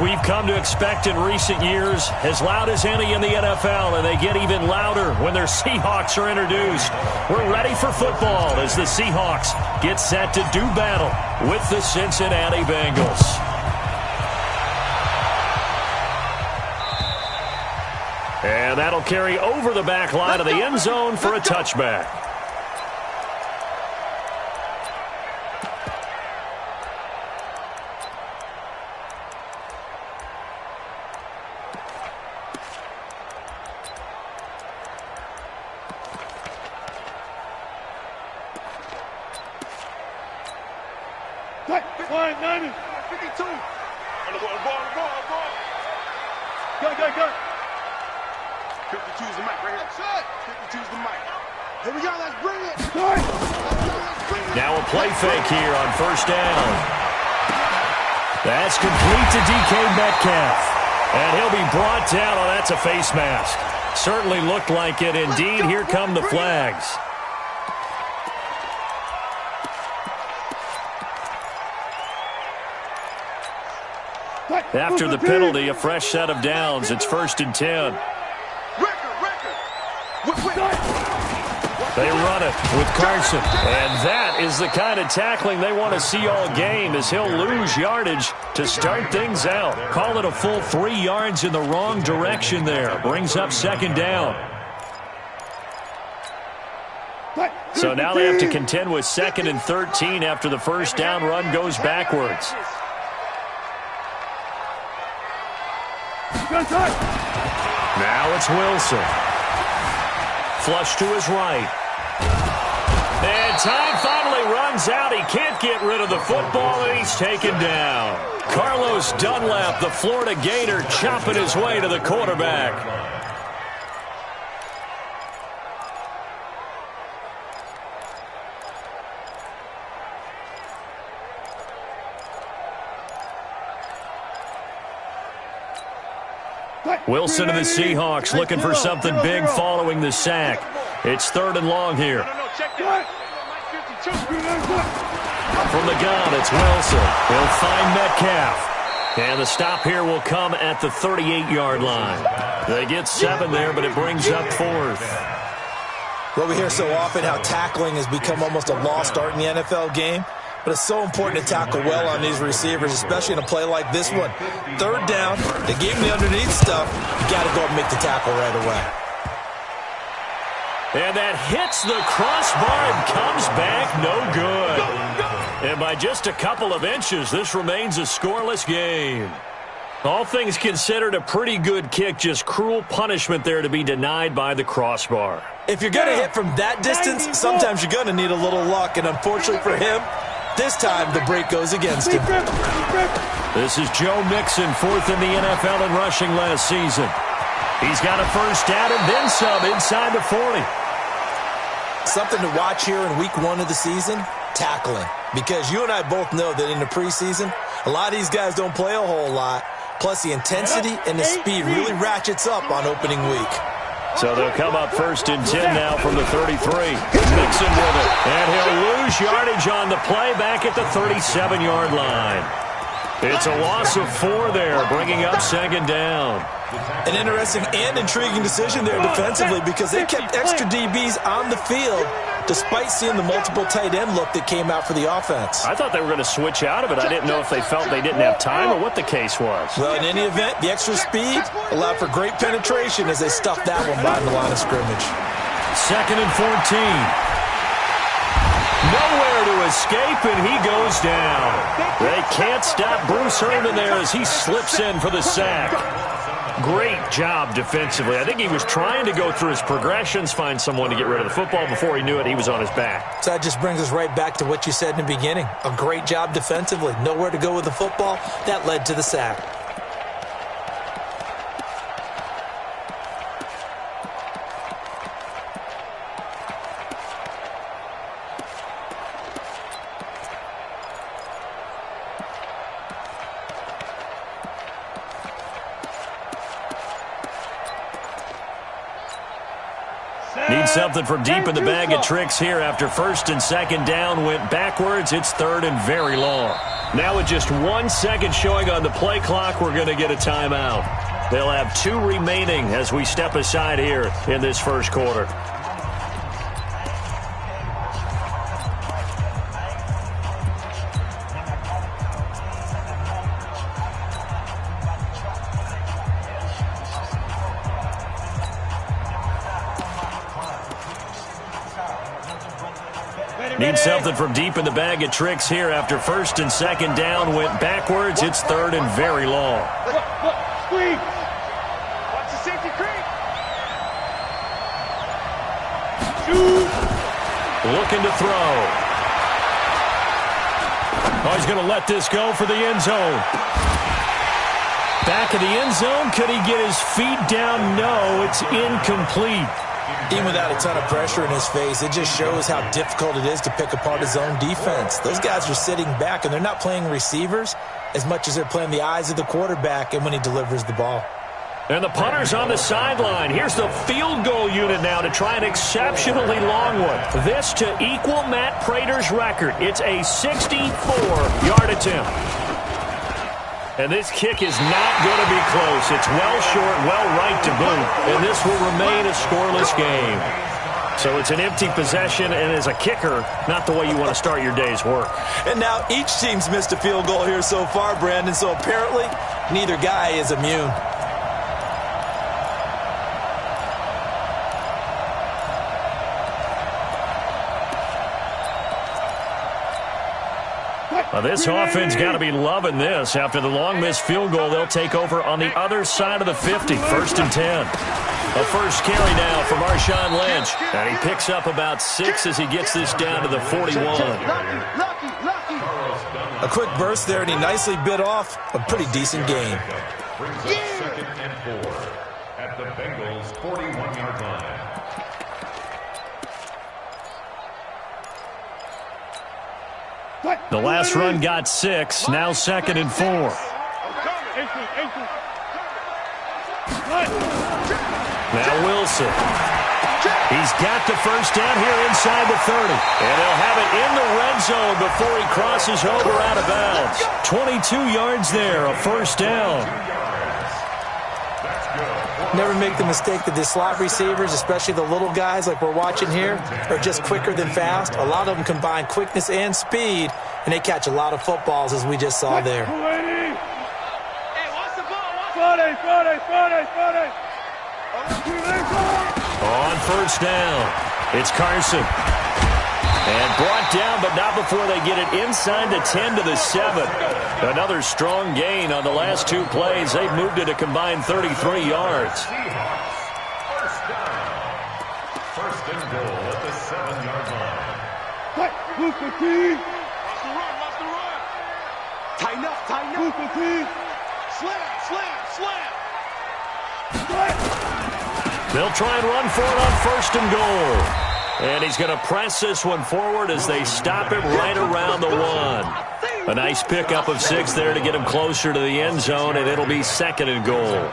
We've come to expect in recent years, as loud as any in the NFL, and they get even louder when their Seahawks are introduced. We're ready for football as the Seahawks get set to do battle with the Cincinnati Bengals. And that'll carry over the back line of the end zone for a touchback. Line 90, 52. Go. 52's the mic right here. 52's the mic. Here we go, let's bring it. Now a play fake here on first down. That's complete to DK Metcalf. And he'll be brought down. Oh, that's a face mask. Certainly looked like it indeed. Here come the flags. After the penalty, a fresh set of downs. It's 1st and 10. They run it with Carson. And that is the kind of tackling they want to see all game, as he'll lose yardage to start things out. Call it a full 3 yards in the wrong direction there. Brings up 2nd down. So now they have to contend with 2nd and 13 after the first down run goes backwards. Now it's Wilson. Flush to his right. And time finally runs out. He can't get rid of the football, and he's taken down. Carlos Dunlap, the Florida Gator, chopping his way to the quarterback. Wilson and the Seahawks looking for something big following the sack. It's 3rd and long here. From the gun, it's Wilson. He'll find Metcalf. And the stop here will come at the 38-yard line. They get 7 there, but it brings up 4th. Well, we hear so often how tackling has become almost a lost art in the NFL game. But it's so important to tackle well on these receivers, especially in a play like this one. 3rd down, they gave him the underneath stuff. You got to go and make the tackle right away. And that hits the crossbar and comes back no good. And by just a couple of inches, this remains a scoreless game. All things considered, a pretty good kick, just cruel punishment there to be denied by the crossbar. If you're going to hit from that distance, sometimes you're going to need a little luck. And unfortunately for him, this time, the break goes against him. This is Joe Mixon, 4th in the NFL in rushing last season. He's got a first down and then some inside the 40. Something to watch here in week 1 of the season, tackling. Because you and I both know that in the preseason, a lot of these guys don't play a whole lot. Plus, the intensity and the speed really ratchets up on opening week. So they'll come up 1st and 10 now from the 33. Mixon with it. And he'll lose yardage on the play back at the 37-yard line. It's a loss of 4 there, bringing up 2nd down. An interesting and intriguing decision there defensively, because they kept extra DBs on the field despite seeing the multiple tight end look that came out for the offense. I thought they were going to switch out of it. I didn't know if they felt they didn't have time or what the case was. Well, in any event, the extra speed allowed for great penetration as they stuffed that one behind the line of scrimmage. 2nd and 14. Nowhere to escape, and he goes down. They can't stop Bruce Irvin there as he slips in for the sack. Great job defensively. I think he was trying to go through his progressions, find someone to get rid of the football. Before he knew it, he was on his back. So that just brings us right back to what you said in the beginning. A great job defensively. Nowhere to go with the football. That led to the sack. Need something from deep in the bag of tricks here after 1st and 2nd down went backwards. It's 3rd and very long. Now with just 1 second showing on the play clock, we're going to get a timeout. They'll have 2 remaining as we step aside here in this first quarter. Need something from deep in the bag of tricks here after first and second down went backwards. It's third and very long. Squeeze. Watch the safety creep. Shoot. Looking to throw. Oh, he's going to let this go for the end zone. Back of the end zone. Could he get his feet down? No, it's incomplete. Even without a ton of pressure in his face, it just shows how difficult it is to pick apart his own defense. Those guys are sitting back, and they're not playing receivers as much as they're playing the eyes of the quarterback and when he delivers the ball. And the punter's on the sideline. Here's the field goal unit now to try an exceptionally long one. This to equal Matt Prater's record. It's a 64-yard attempt. And this kick is not going to be close. It's well short, well right to boot. And this will remain a scoreless game. So it's an empty possession, and as a kicker, not the way you want to start your day's work. And now each team's missed a field goal here so far, Brandon, so apparently neither guy is immune. This offense got to be loving this. After the long missed field goal, they'll take over on the other side of the 50, first and 10. A first carry now from Marshawn Lynch. And he picks up about 6 as he gets this down to the 41. A quick burst there, and he nicely bit off a pretty decent gain. Second and 4 at the Bengals' 41-yard line. The last run got 6, now second and 4. Now Wilson. He's got the first down here inside the 30. And they'll have it in the red zone before he crosses over out of bounds. 22 yards there, a first down. Never make the mistake that the slot receivers, especially the little guys like we're watching here, are just quicker than fast. A lot of them combine quickness and speed, and they catch a lot of footballs, as we just saw there. Hey, watch the ball. On first down, it's Carson. And brought down, but not before they get it inside the 10 to the 7. Another strong gain on the last 2 plays. They've moved it a combined 33 yards. First and goal at the 7-yard line. Watch the run. Tighten up. Slam. They'll try and run for it on first and goal. And he's going to press this one forward as they stop it right around the 1. A nice pickup of 6 there to get him closer to the end zone, and it'll be second and goal.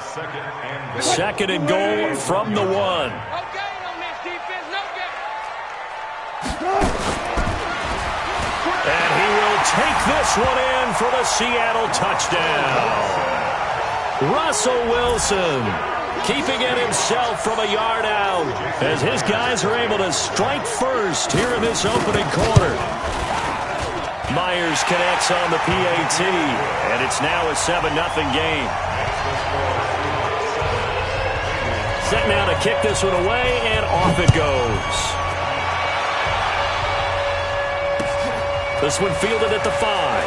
Second and goal from the 1. And he will take this one in for the Seattle touchdown. Russell Wilson keeping it himself from a yard out as his guys are able to strike first here in this opening quarter. Myers connects on the PAT, and it's now a 7-0 game. Set now to kick this one away, and off it goes. This one fielded at the 5.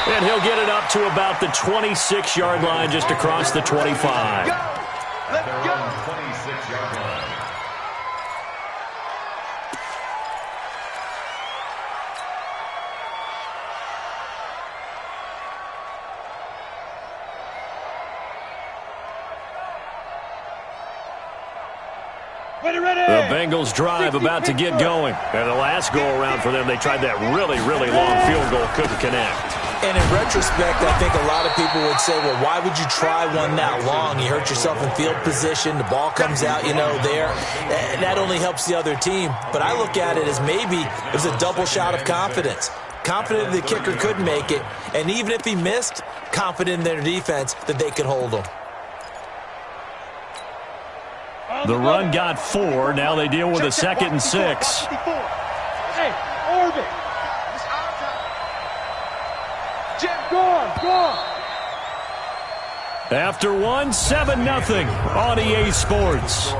And he'll get it up to about the 26-yard line, just across the 25. Let's go. 26-yard line. The Bengals drive about to get going. And the last go-around for them, they tried that really, really long field goal, couldn't connect. And in retrospect, I think a lot of people would say, well, why would you try one that long? You hurt yourself in field position. The ball comes out, there. That only helps the other team. But I look at it as maybe it was a double shot of confidence. confident the kicker could make it, and even if he missed, confident in their defense that they could hold him. The run got 4. Now they deal with a 2nd and 6. Hey, Orbit. It's our time. Jim, go on. After 1, 7-0 on EA Sports.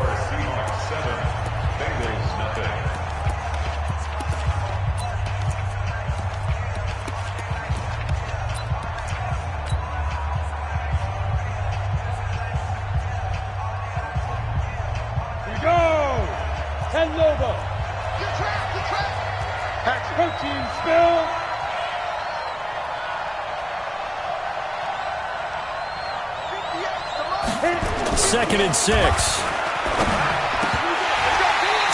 Protein spill. Second and 6.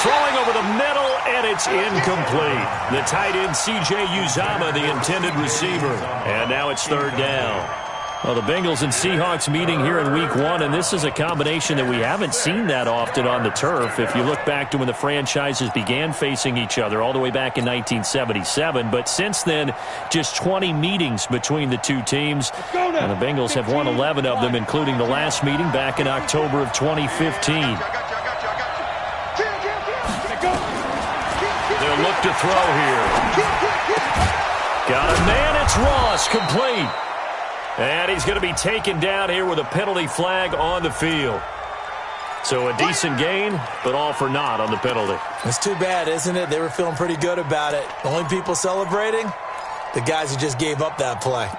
Throwing over the middle, and it's incomplete. The tight end, C.J. Uzama, the intended receiver. And now it's 3rd down. Well, the Bengals and Seahawks meeting here in Week 1, and this is a combination that we haven't seen that often on the turf. If you look back to when the franchises began facing each other all the way back in 1977. But since then, just 20 meetings between the two teams. And the Bengals have won 11 of them, including the last meeting back in October of 2015. They'll look to throw here. Got a man, it's Ross, complete. And he's going to be taken down here with a penalty flag on the field. So a decent gain, but all for naught on the penalty. It's too bad, isn't it? They were feeling pretty good about it. The only people celebrating, the guys who just gave up that play.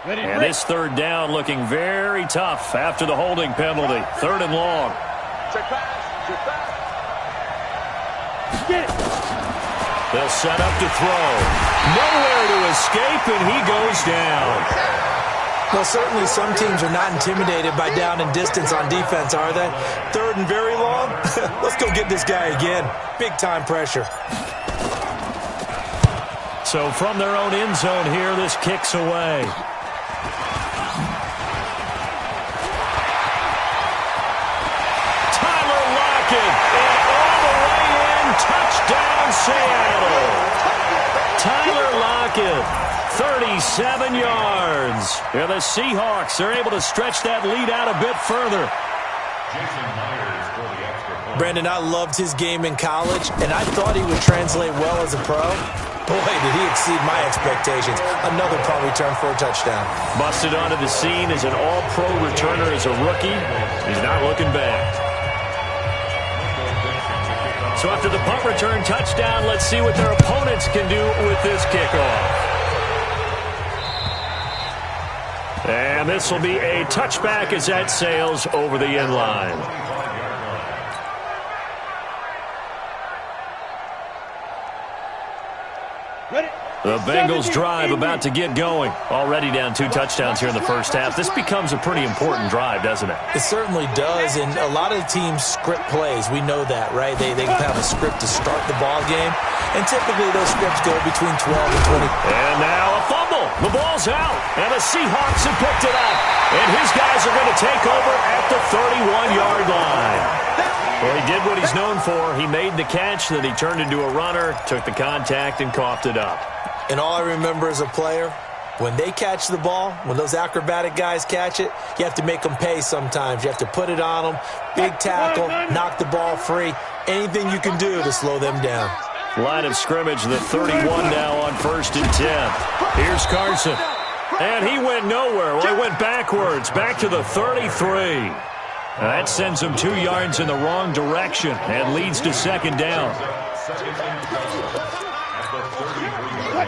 And this 3rd down looking very tough after the holding penalty. 3rd and long. They'll set up to throw. Nowhere to escape, and he goes down. Well, certainly some teams are not intimidated by down and distance on defense, are they? 3rd and very long? Let's go get this guy again. Big-time pressure. So from their own end zone here, this kicks away. Touchdown, Seattle. Tyler Lockett, 37 yards. Yeah, the Seahawks are able to stretch that lead out a bit further. Brandon, I loved his game in college, and I thought he would translate well as a pro. Boy, did he exceed my expectations. Another punt return for a touchdown. Busted onto the scene as an all-pro returner as a rookie. He's not looking back. So after the punt return touchdown, let's see what their opponents can do with this kickoff. And this will be a touchback as that sails over the end line. The Bengals drive about to get going. Already down 2 touchdowns here in the first half. This becomes a pretty important drive, doesn't it? It certainly does, and a lot of teams script plays. We know that, right? They have a script to start the ball game, and typically those scripts go between 12 and 20. And now a fumble. The ball's out, and the Seahawks have picked it up. And his guys are going to take over at the 31-yard line. Well, he did what he's known for. He made the catch, then he turned into a runner, took the contact, and coughed it up. And all I remember as a player, when they catch the ball, when those acrobatic guys catch it, you have to make them pay sometimes. You have to put it on them, big tackle, knock the ball free, anything you can do to slow them down. Line of scrimmage, the 31 now on 1st and 10. Here's Carson. And he went nowhere. Well, he went backwards, back to the 33. That sends him 2 yards in the wrong direction and leads to 2nd down.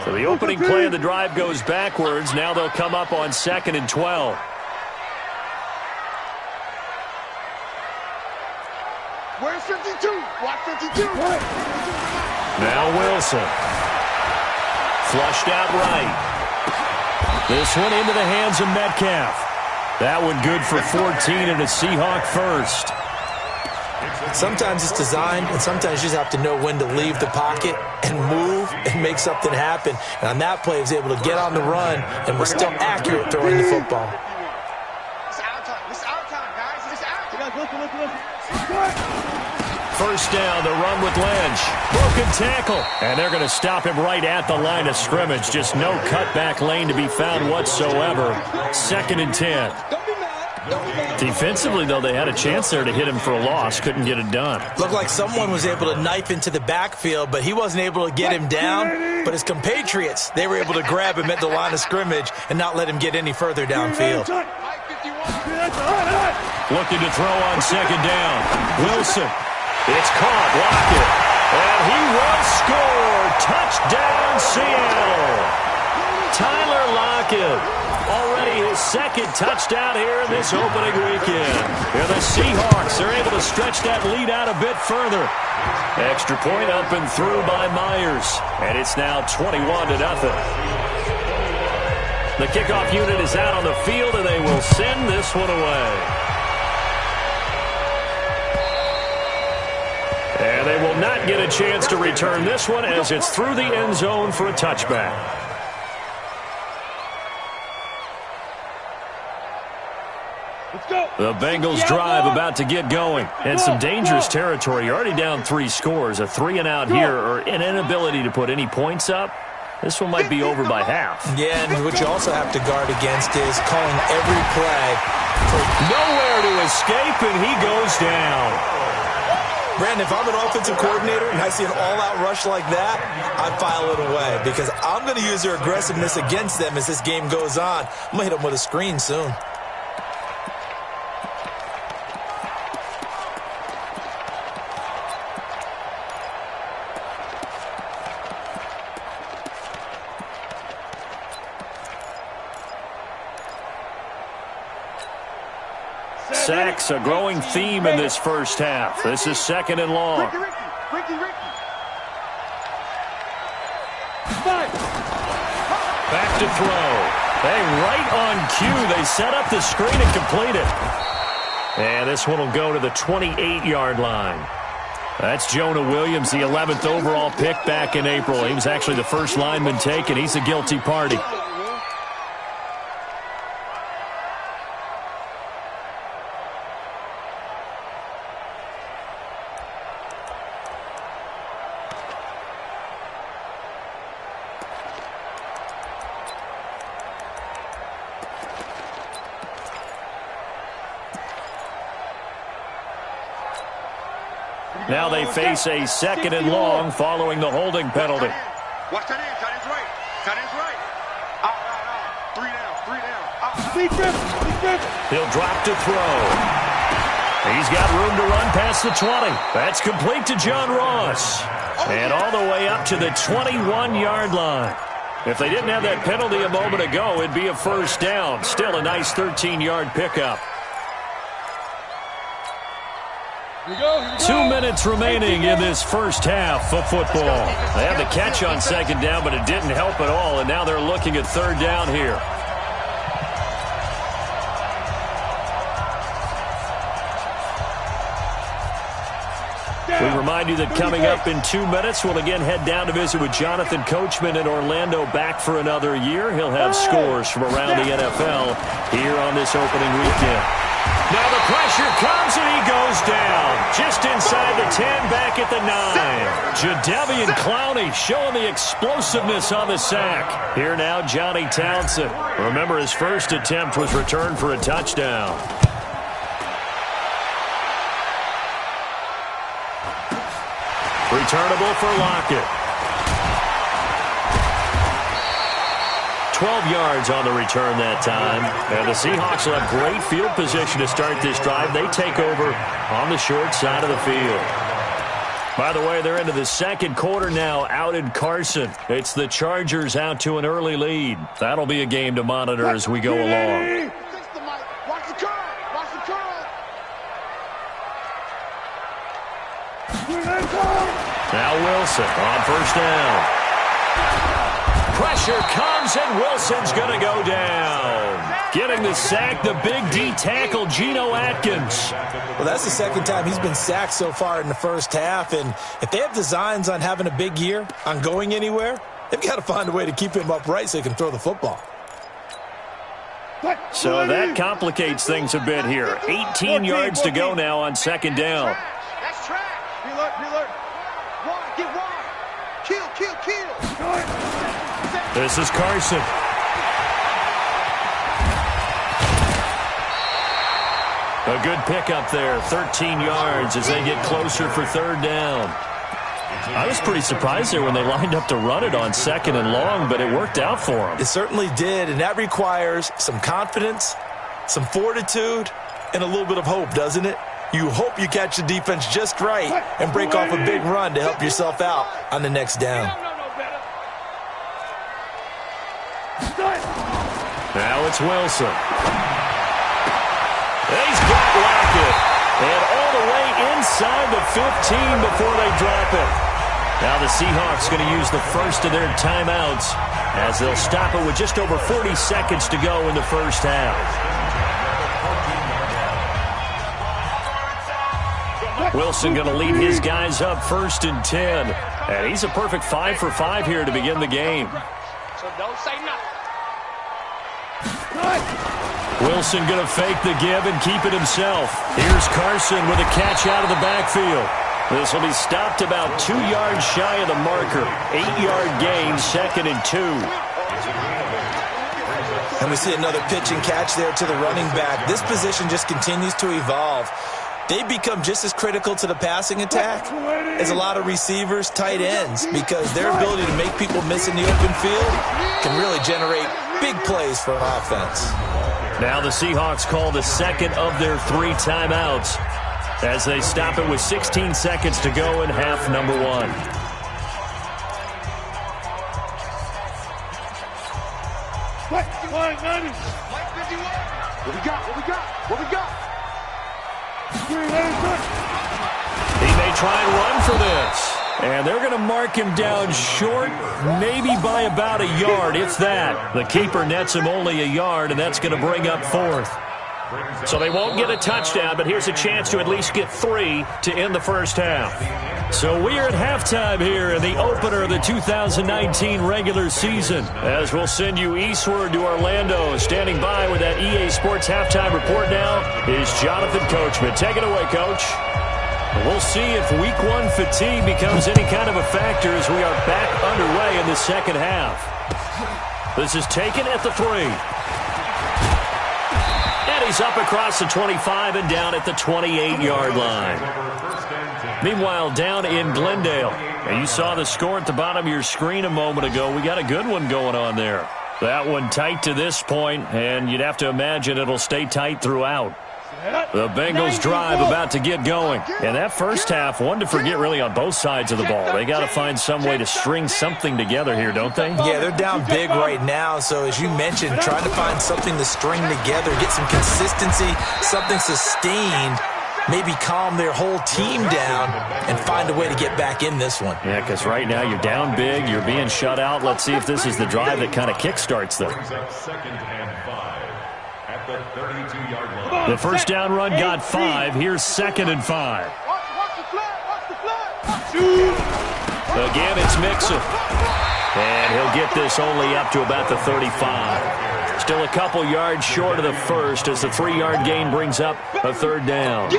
So the opening play of the drive goes backwards. Now they'll come up on 2nd and 12. Where's 52? Watch 52. Now Wilson. Flushed out right. This one into the hands of Metcalf. That one good for 14 and a Seahawk first. Sometimes it's designed, and sometimes you just have to know when to leave the pocket and move and make something happen. And on that play, he was able to get on the run and was still accurate throwing the football. It's our time. It's our time, guys. It's our time. First down, the run with Lynch. Broken tackle. And they're going to stop him right at the line of scrimmage. Just no cutback lane to be found whatsoever. 2nd and 10. Defensively, though, they had a chance there to hit him for a loss. Couldn't get it done. Looked like someone was able to knife into the backfield, but he wasn't able to get him down. But his compatriots, they were able to grab him at the line of scrimmage and not let him get any further downfield. Looking to throw on 2nd down. Wilson. It's caught. Lockett. And he will score. Touchdown, Seattle. Tyler Lockett. Already his 2nd touchdown here in this opening weekend. Here the Seahawks are able to stretch that lead out a bit further. Extra point up and through by Myers. And it's now 21-0. The kickoff unit is out on the field, and they will send this one away. And they will not get a chance to return this one as it's through the end zone for a touchback. The Bengals drive about to get going. And some dangerous territory. You're already down 3 scores. A 3-and-out here or an inability to put any points up. This one might be over by half. Yeah, and what you also have to guard against is calling every play. Nowhere to escape, and he goes down. Brandon, if I'm an offensive coordinator and I see an all-out rush like that, I file it away because I'm going to use their aggressiveness against them as this game goes on. I'm going to hit them with a screen soon. Sacks, a growing theme in this first half. This is 2nd and long. Back to throw. Hey, right on cue. They set up the screen and complete it. And this one will go to the 28-yard line. That's Jonah Williams, the 11th overall pick back in April. He was actually the first lineman taken. He's a guilty party. Now they face a 2nd and long following the holding penalty. Watch that in. Tight end's right. Tight end's right. Out. 3 down. He'll drop to throw. He's got room to run past the 20. That's complete to John Ross. And all the way up to the 21-yard line. If they didn't have that penalty a moment ago, it'd be a first down. Still a nice 13-yard pickup. 2 minutes remaining in this first half of football. They had the catch on 2nd down, but it didn't help at all, and now they're looking at 3rd down here. We remind you that coming up in 2 minutes, we'll again head down to visit with Jonathan Coachman in Orlando, back for another year. He'll have scores from around the NFL here on this opening weekend. Now the pressure comes and he goes down. Just inside the 10, back at the 9. Jadeveon Clowney showing the explosiveness on the sack. Here now, Johnny Townsend. Remember, his first attempt was returned for a touchdown. Returnable for Lockett. 12 yards on the return that time. And the Seahawks will have great field position to start this drive. They take over on the short side of the field. By the way, they're into the 2nd quarter now, out in Carson. It's the Chargers out to an early lead. That'll be a game to monitor as we go along. Watch the curl. Watch the curl. Now Wilson on first down. Pressure comes, and Wilson's going to go down. Getting the sack, the big D tackle, Geno Atkins. Well, that's the second time he's been sacked so far in the first half, and if they have designs on having a big year, on going anywhere, they've got to find a way to keep him upright so he can throw the football. So that complicates things a bit here. 18 yards to go now on second down. That's track. Reload. Wide, get wide. Kill. This is Carson. A good pickup there, 13 yards as they get closer for third down. I was pretty surprised there when they lined up to run it on second and long, but it worked out for them. It certainly did, and that requires some confidence, some fortitude, and a little bit of hope, doesn't it? You hope you catch the defense just right and break off a big run to help yourself out on the next down. Now it's Wilson. He's got Lockett. And all the way inside the 15 before they drop it. Now the Seahawks going to use the first of their timeouts as they'll stop it with just over 40 seconds to go in the first half. Wilson going to lead his guys up 1st and 10. And he's a perfect 5 for 5 here to begin the game. So don't say nothing. Wilson going to fake the give and keep it himself. Here's Carson with a catch out of the backfield. This will be stopped about 2 yards shy of the marker. 8-yard gain, 2nd and 2. And we see another pitch and catch there to the running back. This position just continues to evolve. They become just as critical to the passing attack as a lot of receivers, tight ends, because their ability to make people miss in the open field can really generate big plays for an offense. Now the Seahawks call the second of their 3 timeouts as they stop it with 16 seconds to go in half number 1. What we got? He may try and run for this. And they're going to mark him down short, maybe by about a yard, if that. The keeper nets him only a yard, and that's going to bring up 4th. So they won't get a touchdown, but here's a chance to at least get 3 to end the first half. So we are at halftime here in the opener of the 2019 regular season. As we'll send you eastward to Orlando. Standing by with that EA Sports halftime report now is Jonathan Coachman. Take it away, Coach. We'll see if Week 1 fatigue becomes any kind of a factor as we are back underway in the second half. This is taken at the 3. And he's up across the 25 and down at the 28-yard line. Meanwhile, down in Glendale, and you saw the score at the bottom of your screen a moment ago. We got a good one going on there. That one tight to this point, and you'd have to imagine it'll stay tight throughout. The Bengals drive about to get going. And that first half, one to forget really on both sides of the ball. They got to find some way to string something together here, don't they? Yeah, they're down big right now. So as you mentioned, trying to find something to string together, get some consistency, something sustained, maybe calm their whole team down and find a way to get back in this one. Yeah, because right now you're down big, you're being shut out. Let's see if this is the drive that kind of kickstarts them. The first down run got 5. Here's 2nd and 5. Again, it's Mixon. And he'll get this only up to about the 35. Still a couple yards short of the first as the 3-yard gain brings up a 3rd down.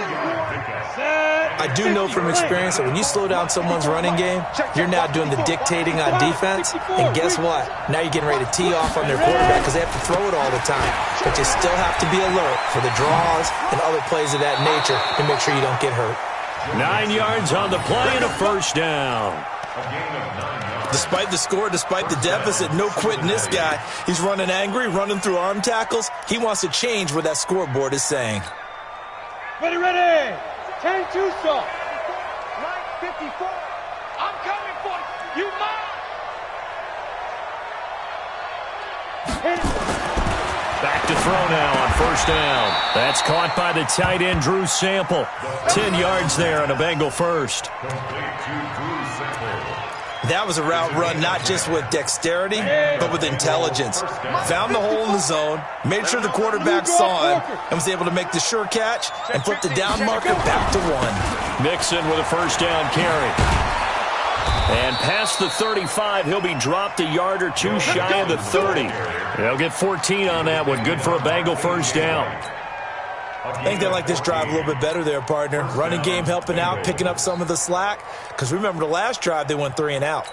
I do know from experience that when you slow down someone's running game, you're now doing the dictating on defense. And guess what? Now you're getting ready to tee off on their quarterback because they have to throw it all the time. But you still have to be alert for the draws and other plays of that nature to make sure you don't get hurt. 9 yards on the play and a first down. Despite the score, despite the deficit, no quitting this guy. He's running angry, running through arm tackles. He wants to change what that scoreboard is saying. Ready. 10 Tucson. 954. I'm coming for you. You mine. Back to throw now on first down. That's caught by the tight end, Drew Sample. 10 yards there on a Bengal first. That was a route run not just with dexterity, but with intelligence. Found the hole in the zone, made sure the quarterback saw him, and was able to make the sure catch and flip the down marker back to 1. Mixon with a first down carry. And past the 35, he'll be dropped a yard or two shy of the 30. They'll get 14 on that one. Good for a Bengal first down. I think they like this drive a little bit better there, partner. Running game helping out, picking up some of the slack. Because remember the last drive, they went 3 and out.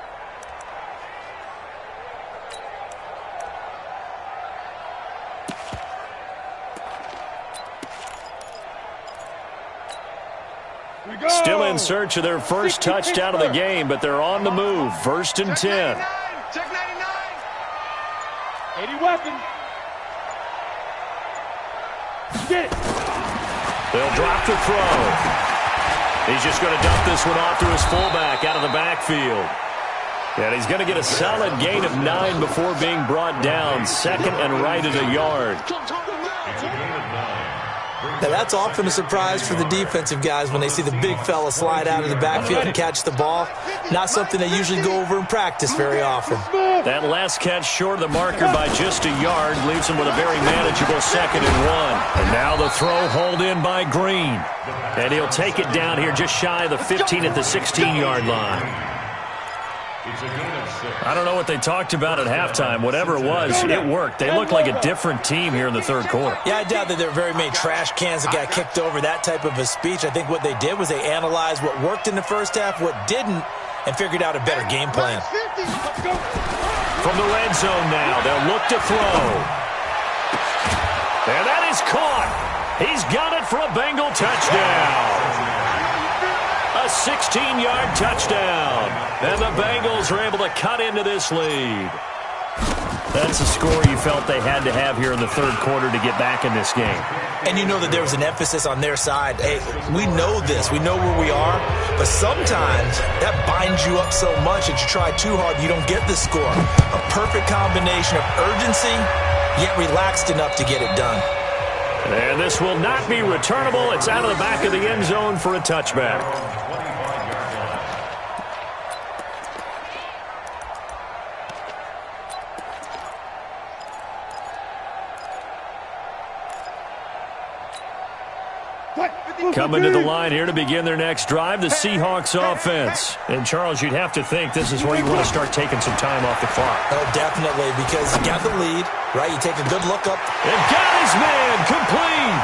Still in search of their first touchdown of the game, but they're on the move. First and 10. Check 99. 80 weapon. Get it. They'll drop the throw. He's just going to dump this one off to his fullback out of the backfield. And he's going to get a solid gain of 9 before being brought down. Second and right at a yard. Now, that's often a surprise for the defensive guys when they see the big fella slide out of the backfield and catch the ball. Not something they usually go over in practice very often. That last catch short of the marker by just a yard leaves him with a very manageable 2nd and 1. And now the throw hauled in by Green. And he'll take it down here just shy of the 15 at the 16-yard line. I don't know what they talked about at halftime. Whatever it was, it worked. They looked like a different team here in the third quarter. Yeah, I doubt that there were very many trash cans that got kicked over, that type of a speech. I think what they did was they analyzed what worked in the first half, what didn't, and figured out a better game plan. From the red zone now, they'll look to throw. And that is caught. He's got it for a Bengal touchdown. A 16-yard touchdown. And the Bengals are able to cut into this lead. That's a score you felt they had to have here in the third quarter to get back in this game. And you know that there was an emphasis on their side. Hey, we know this. We know where we are. But sometimes that binds you up so much that you try too hard, you don't get the score. A perfect combination of urgency, yet relaxed enough to get it done. And this will not be returnable. It's out of the back of the end zone for a touchback. Coming to the line here to begin their next drive, the Seahawks offense. And, Charles, you'd have to think this is where you want to start taking some time off the clock. Oh, definitely, because you got the lead, right? You take a good look up. And got his man complete.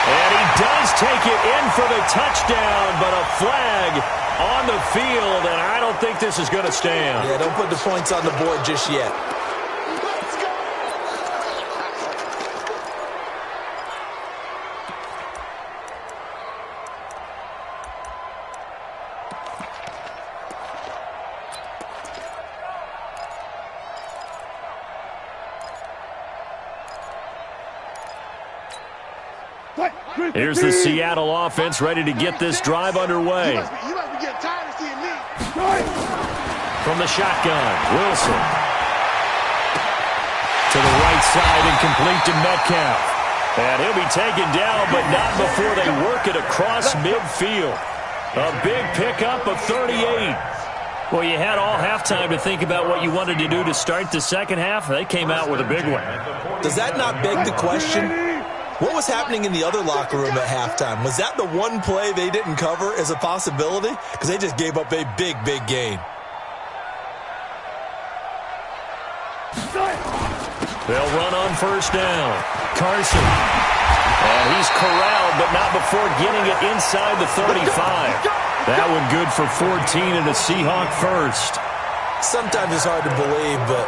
And he does take it in for the touchdown, but a flag on the field, and I don't think this is going to stand. Yeah, don't put the points on the board just yet. Here's the Seattle offense ready to get this drive underway. You must be getting tired of seeing me. From the shotgun, Wilson. To the right side and complete to Metcalf. And he'll be taken down, but not before they work it across midfield. A big pickup of 38. Well, you had all halftime to think about what you wanted to do to start the second half. They came out with a big one. Does that not beg the question? What was happening in the other locker room at halftime? Was that the one play they didn't cover as a possibility? Because they just gave up a big, big gain. They'll run on first down. Carson. And he's corralled, but not before getting it inside the 35. That one good for 14 and a Seahawk first. Sometimes it's hard to believe, but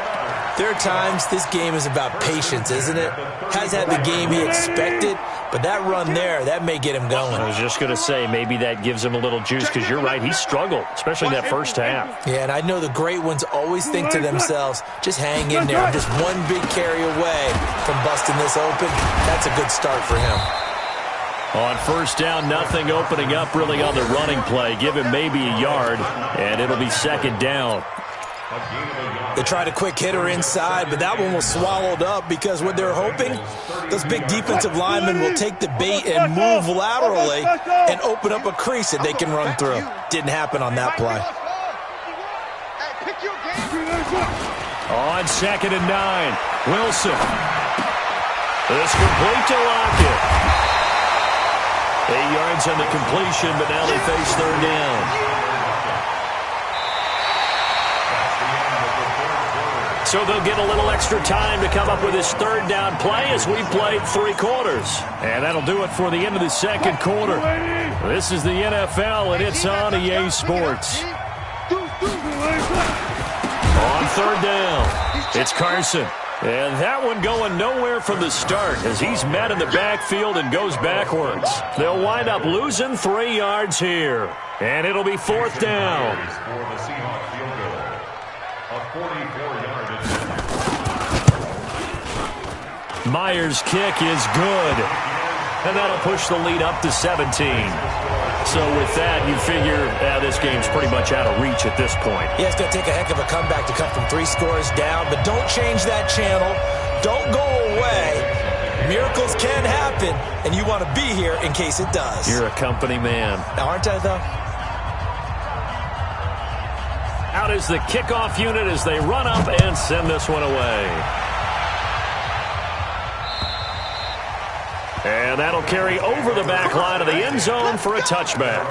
there are times this game is about patience, isn't it? Has had the game he expected, but that run there, that may get him going. I was just going to say, maybe that gives him a little juice, because you're right, he struggled, especially in that first half. Yeah, and I know the great ones always think to themselves, just hang in there. I'm just one big carry away from busting this open. That's a good start for him. On first down, nothing opening up really on the running play. Give him maybe a yard, and it'll be second down. They tried a quick hitter inside, but that one was swallowed up because what they're hoping, those big defensive linemen will take the bait and move laterally and open up a crease that they can run through. Didn't happen on that play. On 2nd and 9, Wilson. This complete to Lockett. 8 yards on the completion, but now they face 3rd down. So they'll get a little extra time to come up with this 3rd down play as we played 3 quarters. And that'll do it for the end of the 2nd quarter. This is the NFL, and it's on EA Sports. On 3rd down, it's Carson. And that one going nowhere from the start as he's met in the backfield and goes backwards. They'll wind up losing 3 yards here. And it'll be 4th down. Myers' kick is good. And that'll push the lead up to 17. So with that, you figure this game's pretty much out of reach at this point. Yeah, it's going to take a heck of a comeback to come from 3 scores down, but don't change that channel. Don't go away. Miracles can happen, and you want to be here in case it does. You're a company man. Now, aren't I, though? Out is the kickoff unit as they run up and send this one away. And that'll carry over the back line of the end zone for a touchback.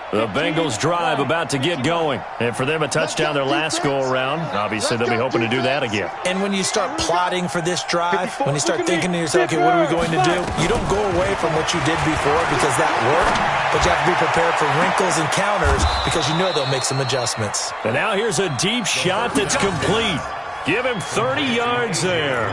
The Bengals drive about to get going. And for them, a touchdown their last go-around. Obviously, they'll be hoping to do that again. And when you start plotting for this drive, when you start thinking to yourself, okay, what are we going to do? You don't go away from what you did before because that worked, but you have to be prepared for wrinkles and counters because you know they'll make some adjustments. And now here's a deep shot that's complete. Give him 30 yards there.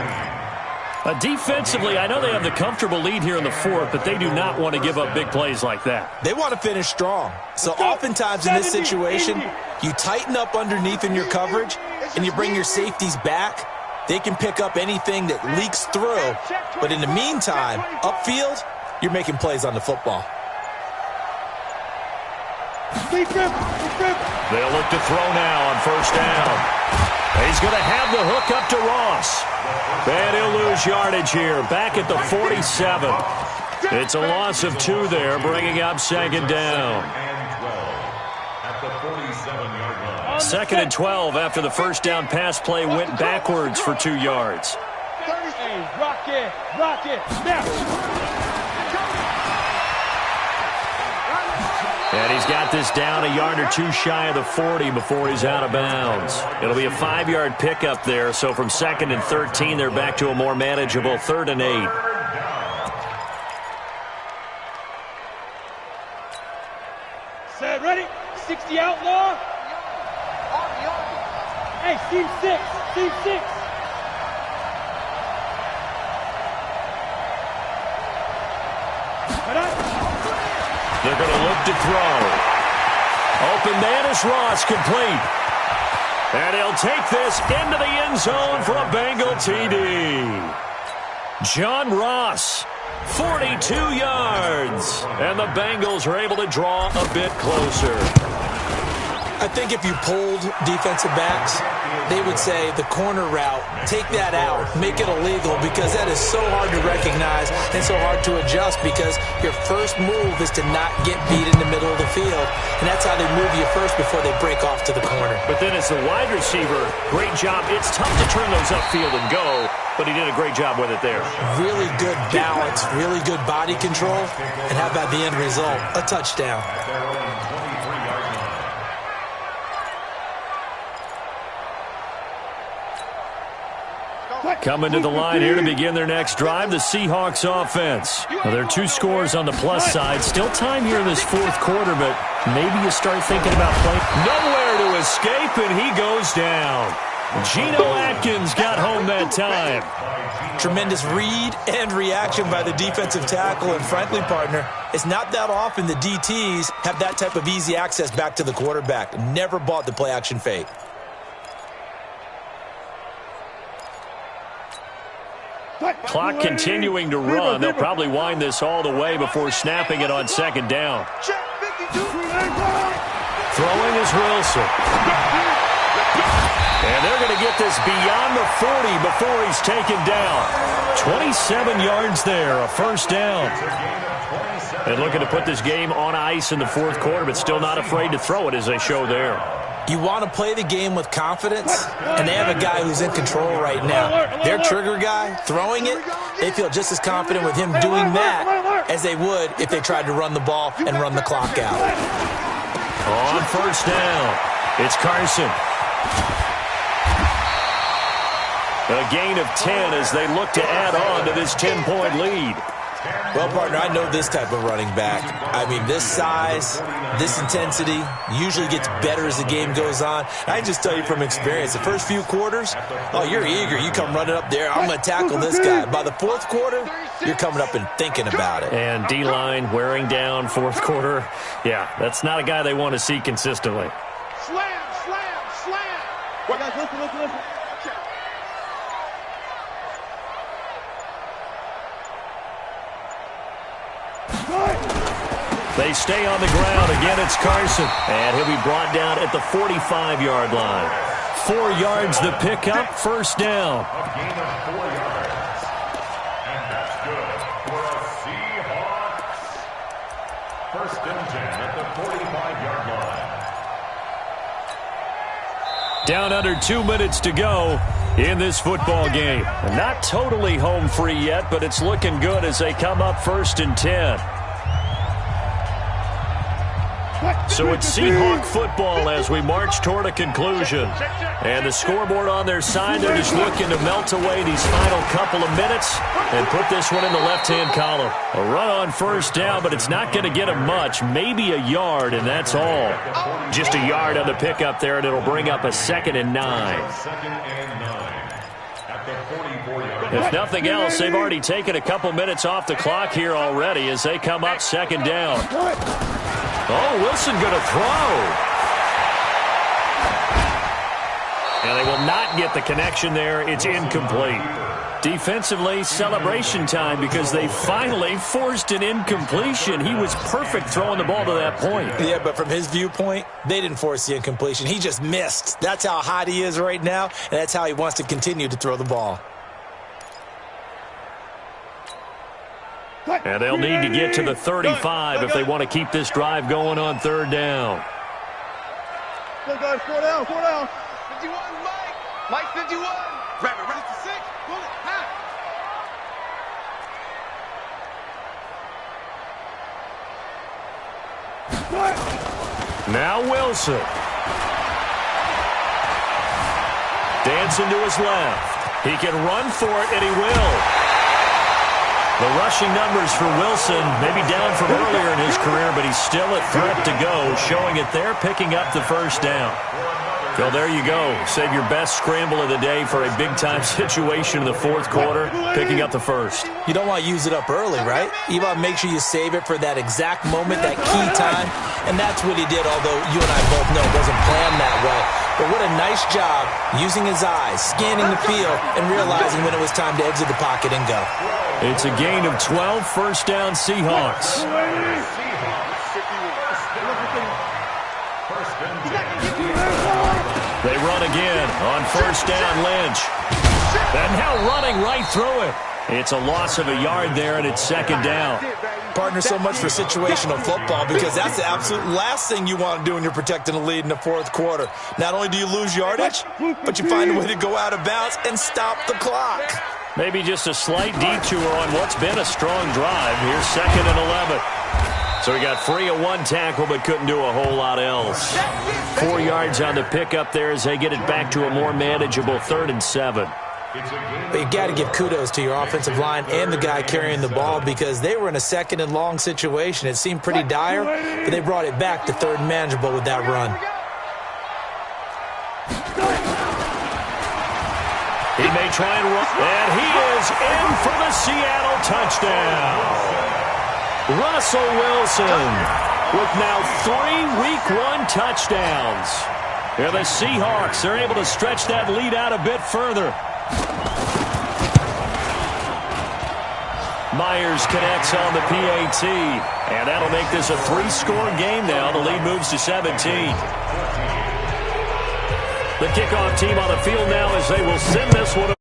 Defensively, I know they have the comfortable lead here in the 4th, but they do not want to give up big plays like that. They want to finish strong. So oftentimes in this situation, you tighten up underneath in your coverage, and you bring your safeties back. They can pick up anything that leaks through. But in the meantime, upfield, you're making plays on the football. They'll look to throw now on 1st down. He's going to have the hook up to Ross. And he'll lose yardage here, back at the 47. It's a loss of 2 there, bringing up 2nd down. 2nd and 12 after the 1st down pass play went backwards for 2 yards. Hey, rock it, now. And he's got this down a yard or 2 shy of the 40 before he's out of bounds. It'll be a 5-yard pickup there, so from 2nd and 13, they're back to a more manageable 3rd and 8. Set, ready? 60 outlaw. Hey, team 6. They're going to look to throw. Open man is Ross, complete. And he'll take this into the end zone for a Bengal TD. John Ross, 42 yards. And the Bengals are able to draw a bit closer. I think if you polled defensive backs, they would say the corner route, take that out, make it illegal, because that is so hard to recognize and so hard to adjust because your first move is to not get beat in the middle of the field. And that's how they move you first before they break off to the corner. But then as the wide receiver, great job. It's tough to turn those upfield and go, but he did a great job with it there. Really good balance, really good body control, and how about the end result? A touchdown. Coming to the line here to begin their next drive, the Seahawks offense. Well, there are 2 scores on the plus side. Still time here in this 4th quarter, but maybe you start thinking about playing. Nowhere to escape, and he goes down. Geno Atkins got home that time. Tremendous read and reaction by the defensive tackle. And frankly, partner, it's not that often the DTs have that type of easy access back to the quarterback. Never bought the play-action fake. Clock continuing to run. They'll probably wind this all the way before snapping it on second down. Throwing is Wilson. And they're going to get this beyond the 40 before he's taken down. 27 yards there, a first down. And looking to put this game on ice in the fourth quarter, but still not afraid to throw it as they show there. You want to play the game with confidence, and they have a guy who's in control right now. Their trigger guy, throwing it, they feel just as confident with him doing that as they would if they tried to run the ball and run the clock out. On first down, it's Carson. A gain of 10 as they look to add on to this 10-point lead. Well, partner, I know this type of running back. I mean, this size, this intensity usually gets better as the game goes on. I just tell you from experience, the first few quarters, oh, you're eager. You come running up there, I'm going to tackle this guy. By the fourth quarter, you're coming up and thinking about it. And D-line wearing down fourth quarter. Yeah, that's not a guy they want to see consistently. Slam, slam, slam. What, guys, listen. They stay on the ground. Again, it's Carson. And he'll be brought down at the 45-yard line. 4 yards the pickup, first down. A gain of 4 yards. And that's good for a Seahawks. First and 10 at the 45-yard line. Down under 2 minutes to go in this football game. Not totally home free yet, but it's looking good as they come up first and 10. So it's Seahawk football as we march toward a conclusion. And the scoreboard on their side, they're just looking to melt away these final couple of minutes and put this one in the left-hand column. A run on first down, but it's not going to get them much. Maybe a yard, and that's all. Just a yard on the pickup there, and it'll bring up a 2nd and 9. 2nd and 9 at the 44-yard line. If nothing else, they've already taken a couple minutes off the clock here already as they come up second down. Oh, Wilson going to throw. And they will not get the connection there. It's incomplete. Defensively, celebration time because they finally forced an incompletion. He was perfect throwing the ball to that point. Yeah, but from his viewpoint, they didn't force the incompletion. He just missed. That's how hot he is right now, and that's how he wants to continue to throw the ball. And they'll need to get to the 35 if they want to keep this drive going on third down. Go, guys, 4 down. 51, Mike. Mike 51. Grab it, 56. Pull it, half. Now Wilson. Dancing to his left. He can run for it, and he will. The rushing numbers for Wilson, maybe down from earlier in his career, but he's still a threat to go, showing it there, picking up the first down. Well, there you go. Save your best scramble of the day for a big-time situation in the fourth quarter, picking up the first. You don't want to use it up early, right? You want to make sure you save it for that exact moment, that key time, and that's what he did, although you and I both know it wasn't planned that way. But what a nice job using his eyes, scanning the field, and realizing when it was time to exit the pocket and go. It's a gain of 12, first down Seahawks. They run again on first down, Lynch. And now running right through it. It's a loss of a yard there, and it's second down. Partner, so much for situational football because that's the absolute last thing you want to do when you're protecting a lead in the fourth quarter. Not only do you lose yardage, but you find a way to go out of bounds and stop the clock. Maybe just a slight detour on what's been a strong drive. Here's 2nd and 11. So he got free of one tackle but couldn't do a whole lot else. 4 yards on the pickup there as they get it back to a more manageable 3rd and 7. But you got to give kudos to your offensive line and the guy carrying the ball because they were in a 2nd and long situation. It seemed pretty dire, but they brought it back to 3rd and manageable with that run. He may try and run, and he is in for the Seattle touchdown. Russell Wilson with now 3 Week 1 touchdowns. And the Seahawks are able to stretch that lead out a bit further. Myers connects on the PAT, and that'll make this a 3-score game now. The lead moves to 17. The kickoff team on the field now as they will send this one